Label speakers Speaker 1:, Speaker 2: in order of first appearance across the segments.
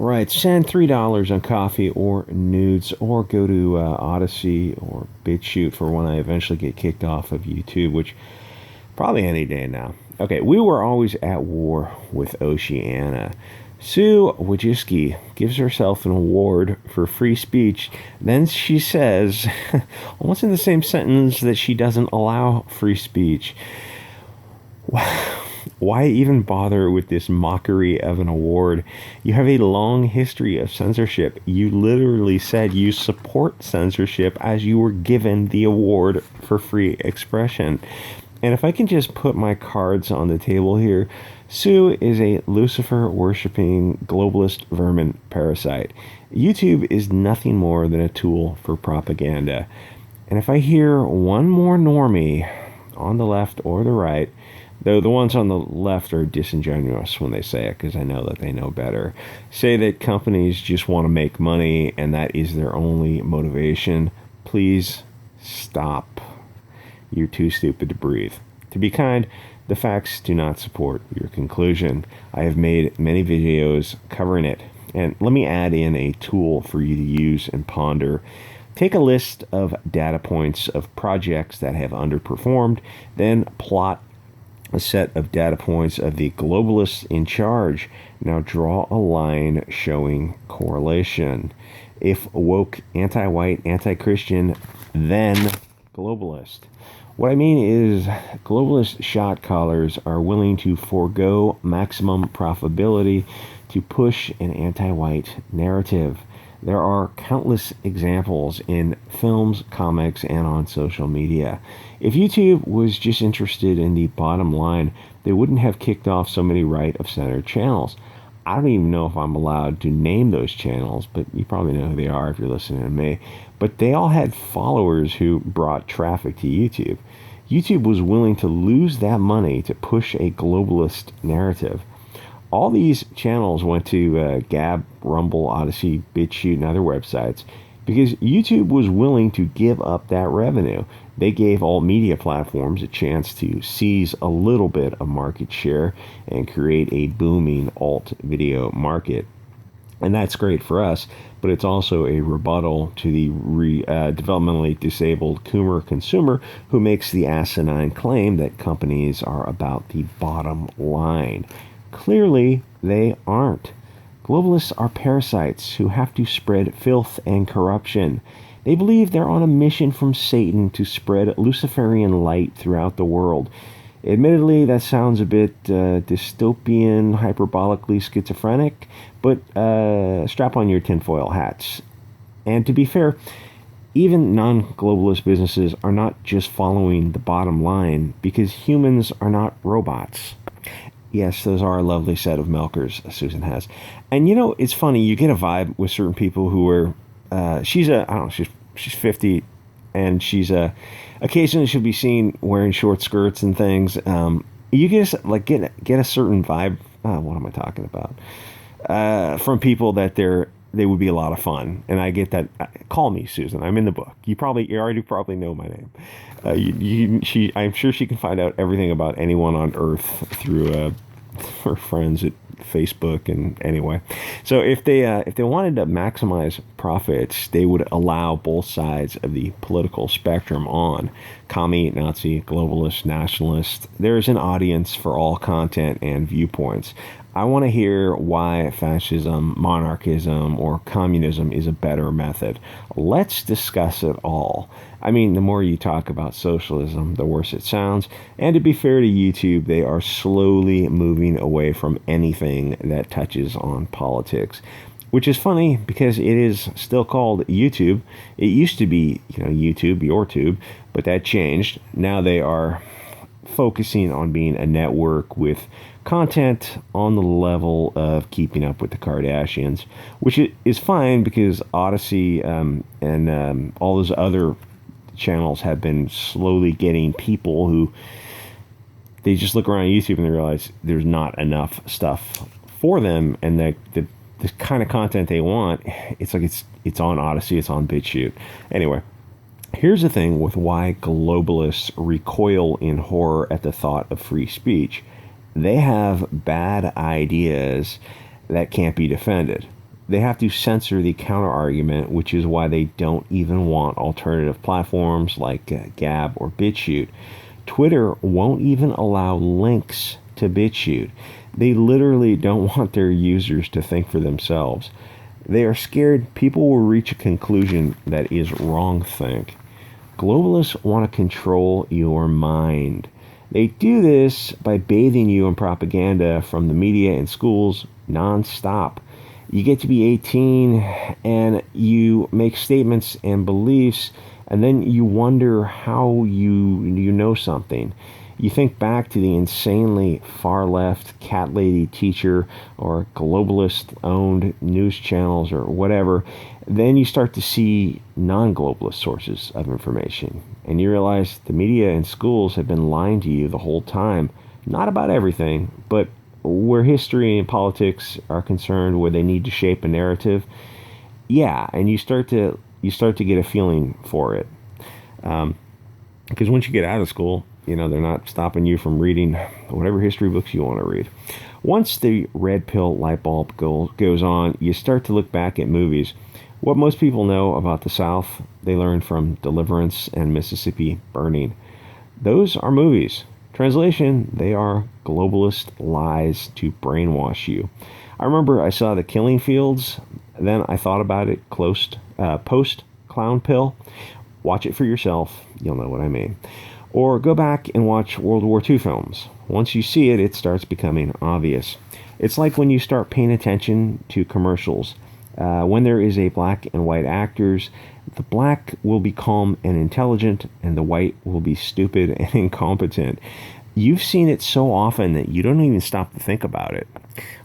Speaker 1: right. Send $3 on coffee or nudes, or go to Odysee or BitChute for when I eventually get kicked off of YouTube, which probably any day now. Okay, we were always at war with Oceana. Sue Wojcicki gives herself an award for free speech. Then she says, almost in the same sentence, that she doesn't allow free speech. Why even bother with this mockery of an award? You have a long history of censorship. You literally said you support censorship as you were given the award for free expression. And if I can just put my cards on the table here, Sue is a Lucifer-worshipping globalist vermin parasite. YouTube is nothing more than a tool for propaganda. And if I hear one more normie on the left or the right, though the ones on the left are disingenuous when they say it, because I know that they know better, say that companies just want to make money and that is their only motivation, please stop. You're too stupid to breathe. To be kind, the facts do not support your conclusion. I have made many videos covering it. And let me add in a tool for you to use and ponder. Take a list of data points of projects that have underperformed, then plot a set of data points of the globalists in charge. Now draw a line showing correlation. If woke, anti-white, anti-Christian, then globalist. What I mean is, globalist shot callers are willing to forego maximum profitability to push an anti-white narrative. There are countless examples in films, comics, and on social media. If YouTube was just interested in the bottom line, they wouldn't have kicked off so many right-of-center channels. I don't even know if I'm allowed to name those channels, but you probably know who they are if you're listening to me. But they all had followers who brought traffic to YouTube. YouTube was willing to lose that money to push a globalist narrative. All these channels went to Gab, Rumble, Odysee, BitChute, and other websites because YouTube was willing to give up that revenue. They gave all media platforms a chance to seize a little bit of market share and create a booming alt video market. And that's great for us, but it's also a rebuttal to the developmentally disabled Coomer consumer who makes the asinine claim that companies are about the bottom line. Clearly, they aren't. Globalists are parasites who have to spread filth and corruption. They believe they're on a mission from Satan to spread Luciferian light throughout the world. Admittedly, that sounds a bit dystopian, hyperbolically schizophrenic, but strap on your tinfoil hats. And to be fair, even non-globalist businesses are not just following the bottom line because humans are not robots. Yes, those are a lovely set of milkers Susan has. And you know, it's funny, you get a vibe with certain people who are, she's 50, and she's occasionally she'll be seen wearing short skirts and things. You get a certain vibe, what am I talking about? From people that they would be a lot of fun. And I get that. Call me, Susan. I'm in the book. You already probably know my name. I'm sure she can find out everything about anyone on Earth through her friends at Facebook. And anyway, so if they wanted to maximize profits, they would allow both sides of the political spectrum on. Commie, Nazi, globalist, nationalist. There's an audience for all content and viewpoints. I want to hear why fascism, monarchism, or communism is a better method. Let's discuss it all. I mean, the more you talk about socialism, the worse it sounds. And to be fair to YouTube, they are slowly moving away from anything that touches on politics. Which is funny because it is still called YouTube. It used to be, YouTube, your tube, but that changed. Now they are focusing on being a network with content on the level of keeping up with the Kardashians, which is fine because Odysee and all those other channels have been slowly getting people who they just look around YouTube and they realize there's not enough stuff for them, and the kind of content they want, it's on Odysee, it's on BitChute. Anyway, here's the thing with why globalists recoil in horror at the thought of free speech. They have bad ideas that can't be defended. they have to censor the counter argument, which is why they don't even want alternative platforms like Gab or BitChute. Twitter won't even allow links to BitChute. They literally don't want their users to think for themselves. They are scared people will reach a conclusion that is wrongthink. Globalists want to control your mind. They do this by bathing you in propaganda from the media and schools nonstop. You get to be 18 and you make statements and beliefs, and then you wonder how you know something. You think back to the insanely far-left cat lady teacher or globalist-owned news channels or whatever. Then you start to see non-globalist sources of information. And you realize the media and schools have been lying to you the whole time. Not about everything, but where history and politics are concerned, where they need to shape a narrative. Yeah, and you start to get a feeling for it. Because once you get out of school, they're not stopping you from reading whatever history books you want to read. Once the red pill light bulb goes on, you start to look back at movies. What most people know about the South, they learned from Deliverance and Mississippi Burning. Those are movies. Translation, they are globalist lies to brainwash you. I remember I saw The Killing Fields, then I thought about it post Clown Pill. Watch it for yourself, you'll know what I mean. Or go back and watch World War II films. Once you see it, it starts becoming obvious. It's like when you start paying attention to commercials. When there is a black and white actors, the black will be calm and intelligent, and the white will be stupid and incompetent. You've seen it so often that you don't even stop to think about it.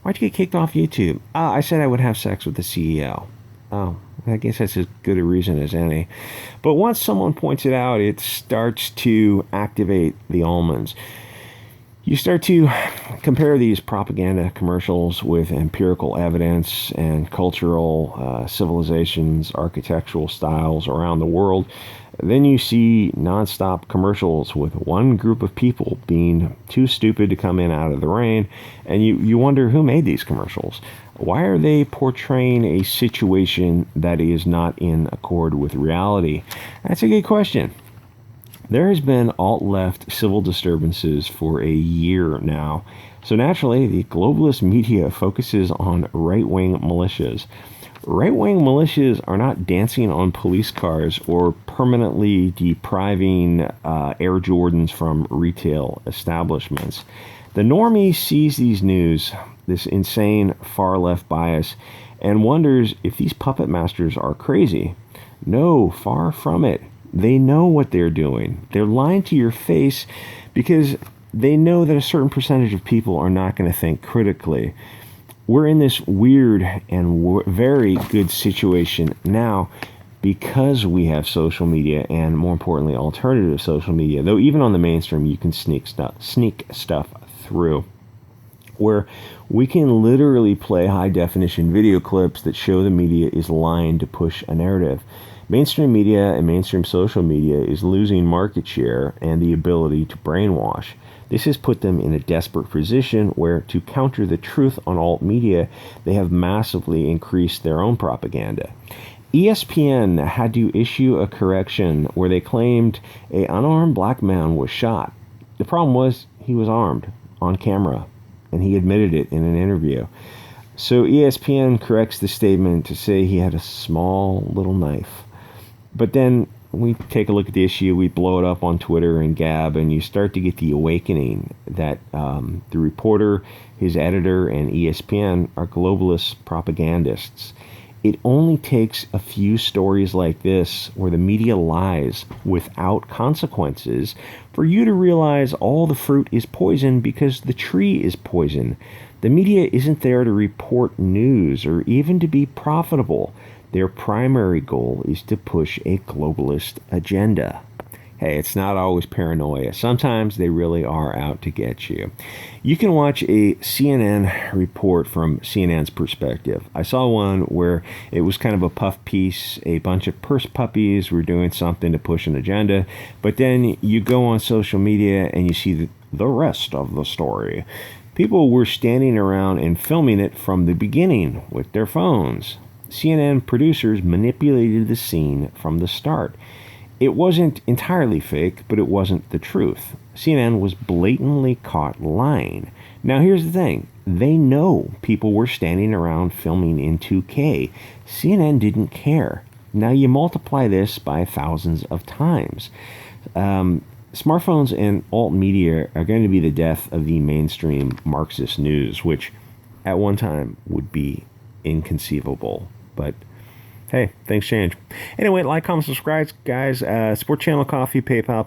Speaker 1: Why'd you get kicked off YouTube? I said I would have sex with the CEO. Oh, I guess that's as good a reason as any. But once someone points it out, it starts to activate the almonds. You start to compare these propaganda commercials with empirical evidence and cultural civilizations, architectural styles around the world. Then you see nonstop commercials with one group of people being too stupid to come in out of the rain, and you wonder who made these commercials. Why are they portraying a situation that is not in accord with reality? That's a good question. There has been alt-left civil disturbances for a year now. So naturally, the globalist media focuses on right-wing militias. Right-wing militias are not dancing on police cars or permanently depriving Air Jordans from retail establishments. The normie sees these news, this insane far-left bias, and wonders if these puppet masters are crazy. No, far from it. They know what they're doing. They're lying to your face because they know that a certain percentage of people are not going to think critically. We're in this weird and very good situation now because we have social media and, more importantly, alternative social media. Though even on the mainstream, you can sneak stuff through, where we can literally play high-definition video clips that show the media is lying to push a narrative. Mainstream media and mainstream social media is losing market share and the ability to brainwash. This has put them in a desperate position where, to counter the truth on alt media, they have massively increased their own propaganda. ESPN had to issue a correction where they claimed an unarmed black man was shot. The problem was he was armed on camera, and he admitted it in an interview. So ESPN corrects the statement to say he had a small little knife. But then we take a look at the issue, we blow it up on Twitter and Gab, and you start to get the awakening that the reporter, his editor, and ESPN are globalist propagandists. It only takes a few stories like this, where the media lies without consequences, for you to realize all the fruit is poison because the tree is poison. The media isn't there to report news or even to be profitable. Their primary goal is to push a globalist agenda. Hey, it's not always paranoia. Sometimes they really are out to get you. You can watch a CNN report from CNN's perspective. I saw one where it was kind of a puff piece. A bunch of purse puppies were doing something to push an agenda. But then you go on social media and you see the rest of the story. People were standing around and filming it from the beginning with their phones. CNN producers manipulated the scene from the start. It wasn't entirely fake, but it wasn't the truth. CNN was blatantly caught lying. Now here's the thing. They know people were standing around filming in 2K. CNN didn't care. Now you multiply this by thousands of times. Smartphones and alt media are going to be the death of the mainstream Marxist news, which at one time would be inconceivable. But hey, things change. Anyway, like, comment, subscribe, guys. Support Channel Coffee, PayPal.